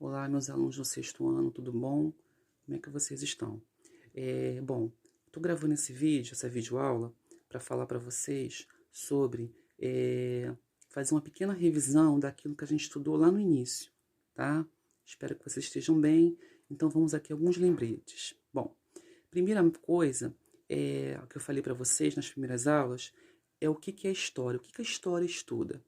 Olá, meus alunos do sexto ano, tudo bom? Como é que vocês estão? Bom, estou gravando esse vídeo, essa videoaula, para falar para vocês sobre fazer uma pequena revisão daquilo que a gente estudou lá no início, tá? Espero que vocês estejam bem. Então, vamos aqui a alguns lembretes. Bom, primeira coisa o que eu falei para vocês nas primeiras aulas é o que é história. O que a história estuda?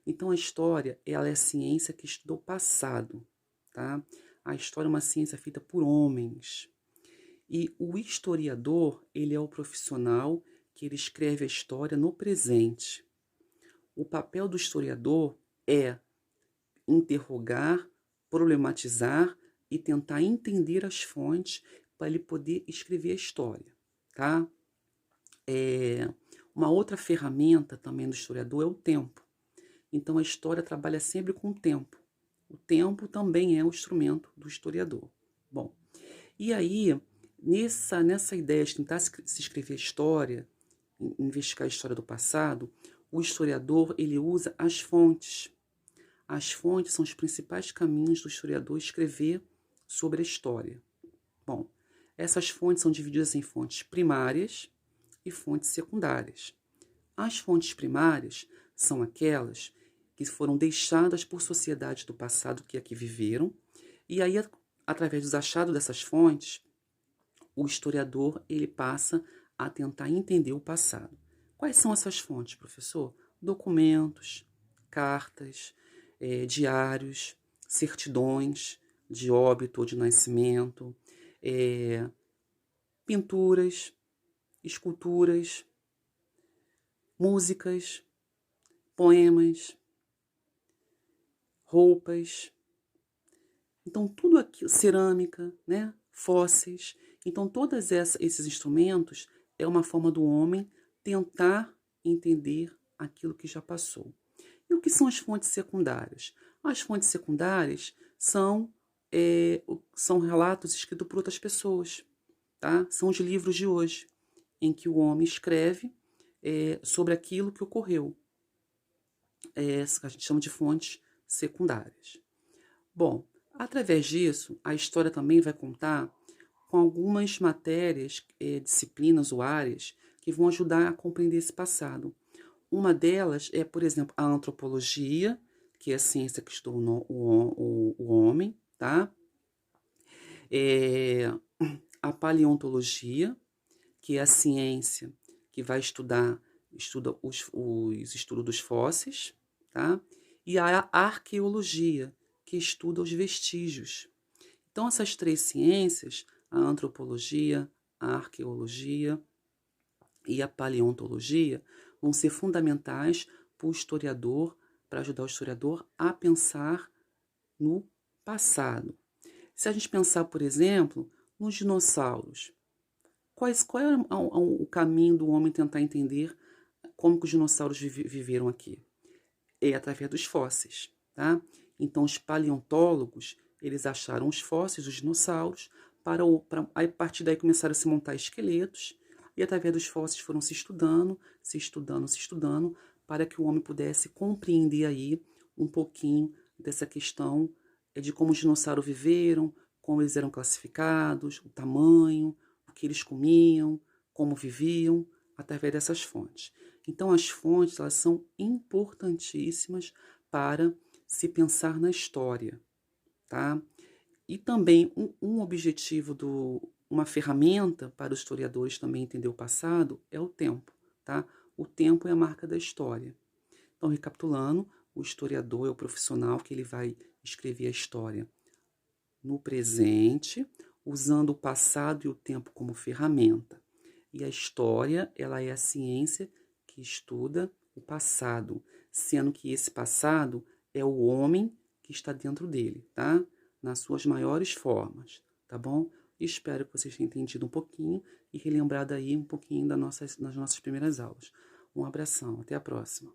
Então, a história ela é a ciência que estuda o passado, tá? A história é uma ciência feita por homens. E o historiador, ele é o profissional que ele escreve a história no presente. O papel do historiador é interrogar, problematizar e tentar entender as fontes para ele poder escrever a história, tá? Uma outra ferramenta também do historiador é o tempo. Então, a história trabalha sempre com o tempo. O tempo também é o instrumento do historiador. Bom, e aí, nessa ideia de tentar se escrever a história, investigar a história do passado, o historiador ele usa as fontes. As fontes são os principais caminhos do historiador escrever sobre a história. Bom, essas fontes são divididas em fontes primárias e fontes secundárias. As fontes primárias são aquelas que foram deixadas por sociedades do passado que aqui viveram, e aí, através dos achados dessas fontes, o historiador ele passa a tentar entender o passado. Quais são essas fontes, professor? Documentos, cartas, diários, certidões de óbito ou de nascimento, pinturas, esculturas, músicas, poemas, roupas, então tudo aquilo, cerâmica, né? Fósseis. Então todos esses instrumentos é uma forma do homem tentar entender aquilo que já passou. E o que são as fontes secundárias? As fontes secundárias são relatos escritos por outras pessoas, tá? São os livros de hoje, em que o homem escreve sobre aquilo que ocorreu. A gente chama de fontes secundárias. Bom, através disso, a história também vai contar com algumas matérias, disciplinas ou áreas que vão ajudar a compreender esse passado. Uma delas é, por exemplo, a antropologia, que é a ciência que estuda o homem, tá? A paleontologia, que é a ciência que vai estuda os estudos dos fósseis, tá? E a arqueologia, que estuda os vestígios. Então, essas três ciências, a antropologia, a arqueologia e a paleontologia, vão ser fundamentais para o historiador, para ajudar o historiador a pensar no passado. Se a gente pensar, por exemplo, nos dinossauros, qual é o caminho do homem tentar entender como que os dinossauros viveram aqui? É através dos fósseis, tá? Então, os paleontólogos, eles acharam os fósseis dos dinossauros, a partir daí começaram a se montar esqueletos, e através dos fósseis foram se estudando, para que o homem pudesse compreender aí um pouquinho dessa questão de como os dinossauros viveram, como eles eram classificados, o tamanho, o que eles comiam, como viviam, através dessas fontes. Então, as fontes elas são importantíssimas para se pensar na história, tá? E também um objetivo uma ferramenta para os historiadores também entender o passado é o tempo, tá? O tempo é a marca da história. Então, recapitulando, o historiador é o profissional que ele vai escrever a história no presente, usando o passado e o tempo como ferramenta. E a história, ela é a ciência que estuda o passado, sendo que esse passado é o homem que está dentro dele, tá? Nas suas maiores formas, tá bom? Espero que vocês tenham entendido um pouquinho e relembrado aí um pouquinho das nossas primeiras aulas. Um abração, até a próxima.